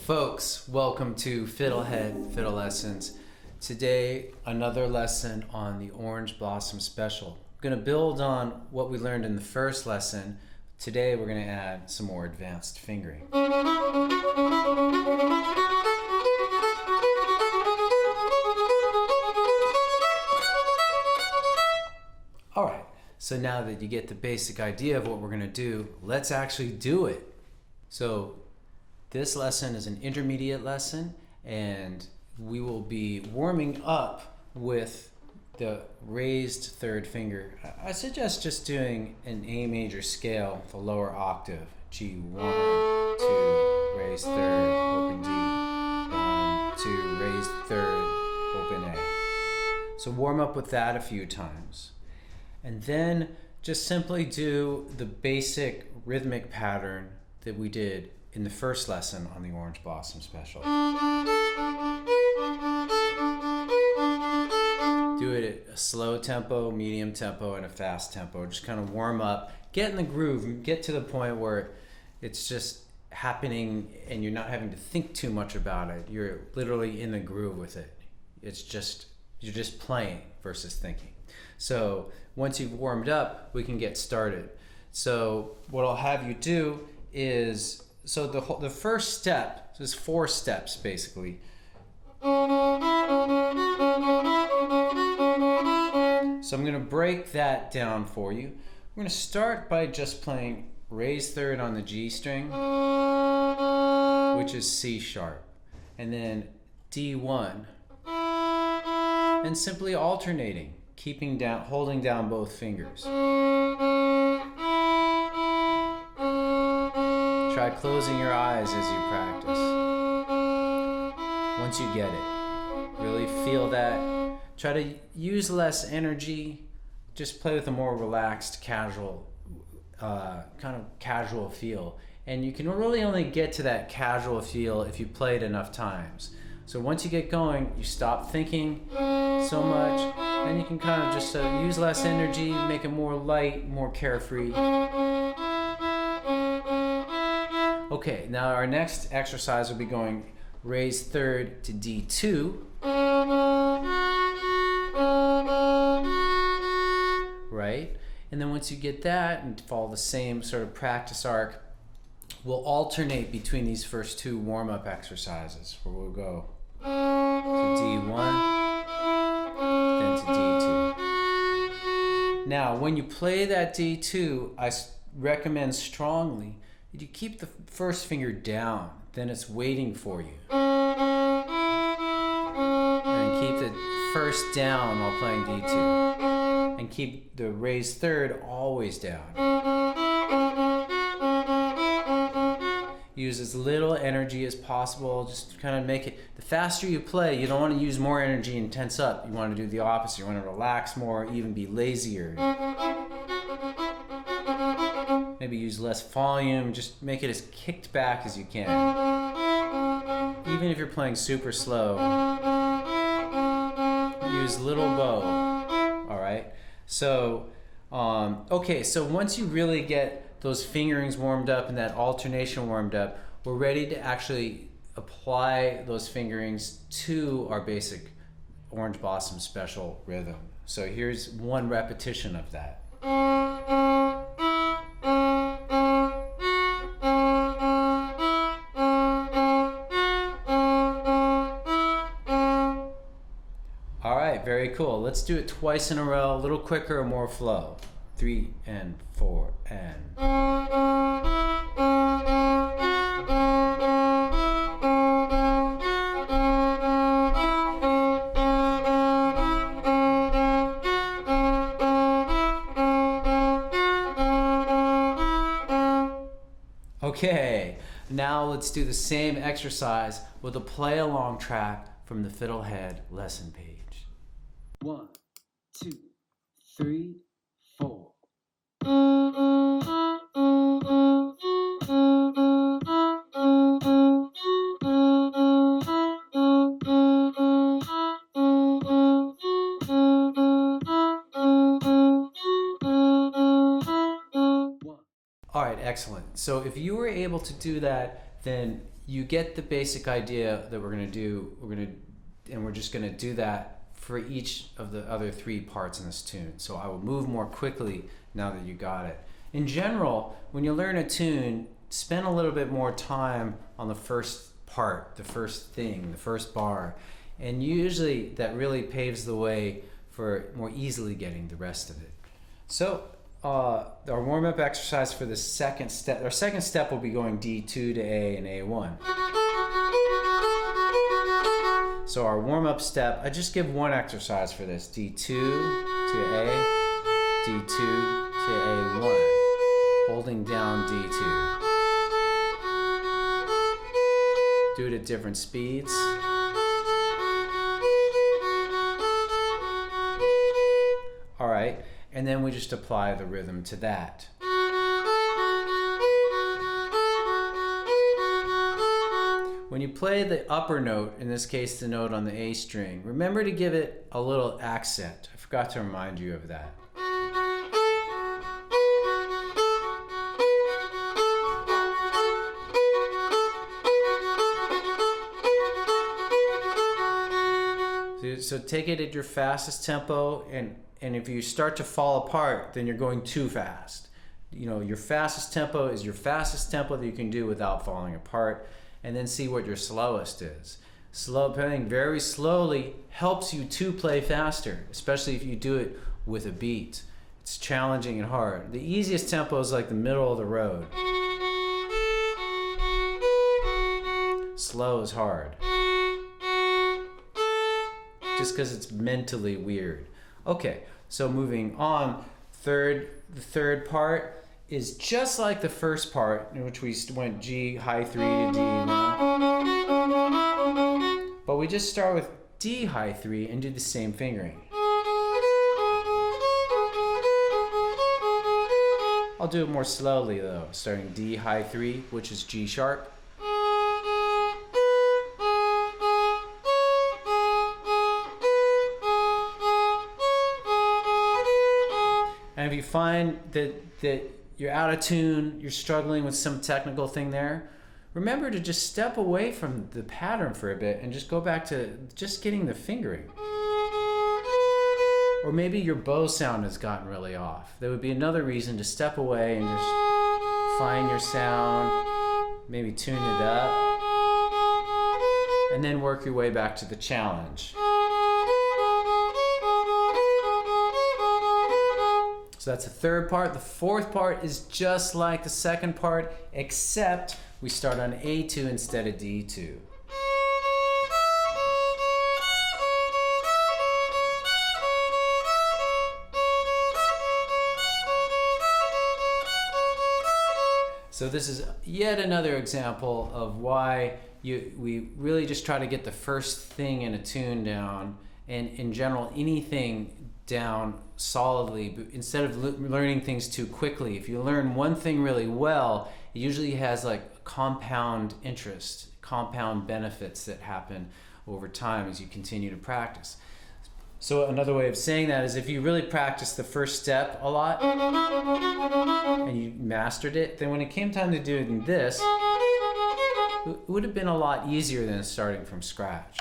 Folks, welcome to FiddleHed Fiddle Lessons. Today, another lesson on the Orange Blossom Special. I'm going to build on what we learned in the first lesson. Today, we're going to add some more advanced fingering. All right, so now that you get the basic idea of what we're going to do, let's actually do it. So this lesson is an intermediate lesson, and we will be warming up with the raised third finger. I suggest just doing an A major scale, the lower octave. G1, 2, raised third, open D, 1, 2, raised third, open A. So warm up with that a few times. And then just simply do the basic rhythmic pattern that we did in the first lesson on the Orange Blossom Special. Do it at a slow tempo, medium tempo, and a fast tempo. Just kind of warm up, get in the groove, get to the point where it's just happening and you're not having to think too much about it. You're literally in the groove with it. It's just, you're just playing versus thinking. So once you've warmed up, we can get started. So what I'll have you do is, so the first step, there's 4 steps basically. So I'm going to break that down for you. We're going to start by just playing raised third on the G string, which is C sharp, and then D1, and simply alternating, holding down both fingers. Try closing your eyes as you practice. Once you get it, really feel that. Try to use less energy. Just play with a more relaxed, casual, kind of casual feel. And you can really only get to that casual feel if you play it enough times. So once you get going, you stop thinking so much, and you can kind of just use less energy, make it more light, more carefree. Okay, now our next exercise will be going raised third to D2. Right? And then once you get that and follow the same sort of practice arc, we'll alternate between these first 2 warm-up exercises where we'll go to D1, then to D2. Now, when you play that D2, I recommend strongly that you keep the first finger down, then it's waiting for you. And keep the first down while playing D2. And keep the raised third always down. Use as little energy as possible, just kind of make it, the faster you play, you don't want to use more energy and tense up. You want to do the opposite. You want to relax more, even be lazier. Maybe use less volume, just make it as kicked back as you can. Even if you're playing super slow, use little bow, all right? So, okay, so once you really get those fingerings warmed up and that alternation warmed up, we're ready to actually apply those fingerings to our basic Orange Blossom Special rhythm. So here's one repetition of that. All right, very cool. Let's do it twice in a row, a little quicker, more flow. 3 and 4 and. Okay, now let's do the same exercise with a play along track from the FiddleHed lesson page. 1, 2, 3, 4. All right, excellent. So if you were able to do that, then you get the basic idea that we're just gonna do that for each of the other 3 parts in this tune. So I will move more quickly now that you got it. In general, when you learn a tune, spend a little bit more time on the first part, the first thing, the first bar, and usually that really paves the way for more easily getting the rest of it. So our warm-up exercise for the second step, our second step will be going D2 to A and A1. So our warm-up step, I just give one exercise for this, D2 to A, D2 to A1, holding down D2. Do it at different speeds. All right, and then we just apply the rhythm to that. When you play the upper note, in this case the note on the A string, remember to give it a little accent. I forgot to remind you of that. So take it at your fastest tempo, and if you start to fall apart, then you're going too fast. You know, your fastest tempo is your fastest tempo that you can do without falling apart, and then see what your slowest is. Playing very slowly helps you to play faster, especially if you do it with a beat. It's challenging and hard. The easiest tempo is like the middle of the road. Slow is hard, just because it's mentally weird. Okay, so moving on, the third part is just like the first part, in which we went G high 3 to D1. But we just start with D high 3 and do the same fingering. I'll do it more slowly though, starting D high 3, which is G sharp. And if you find that you're out of tune, you're struggling with some technical thing there, remember to just step away from the pattern for a bit and just go back to just getting the fingering. Or maybe your bow sound has gotten really off. There would be another reason to step away and just find your sound, maybe tune it up, and then work your way back to the challenge. So that's the third part. The fourth part is just like the second part, except we start on A2 instead of D2. So this is yet another example of why we really just try to get the first thing in a tune down, and in general anything down solidly, but instead of learning things too quickly. If you learn one thing really well, it usually has like compound interest, compound benefits that happen over time as you continue to practice. So another way of saying that is if you really practice the first step a lot and you mastered it, then when it came time to doing this, it would have been a lot easier than starting from scratch.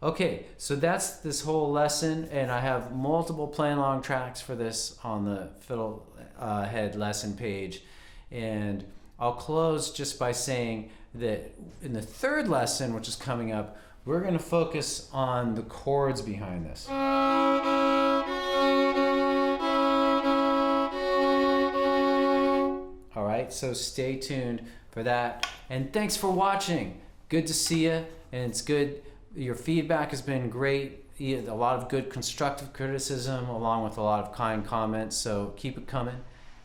Okay, so that's this whole lesson, and I have multiple playing along tracks for this on the FiddleHed lesson page. And I'll close just by saying that in the third lesson, which is coming up, we're going to focus on the chords behind this. All right, so stay tuned for that. And thanks for watching. Good to see you, and it's good. Your feedback has been great. A lot of good constructive criticism along with a lot of kind comments, so keep it coming,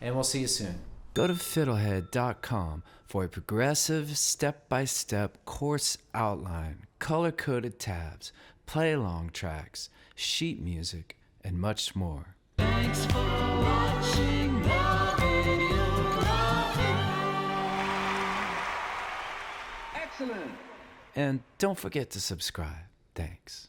and we'll see you soon. Go to FiddleHed.com for a progressive, step-by-step course outline, color-coded tabs, play-along tracks, sheet music, and much more. Thanks for watching the video. Excellent! And don't forget to subscribe. Thanks.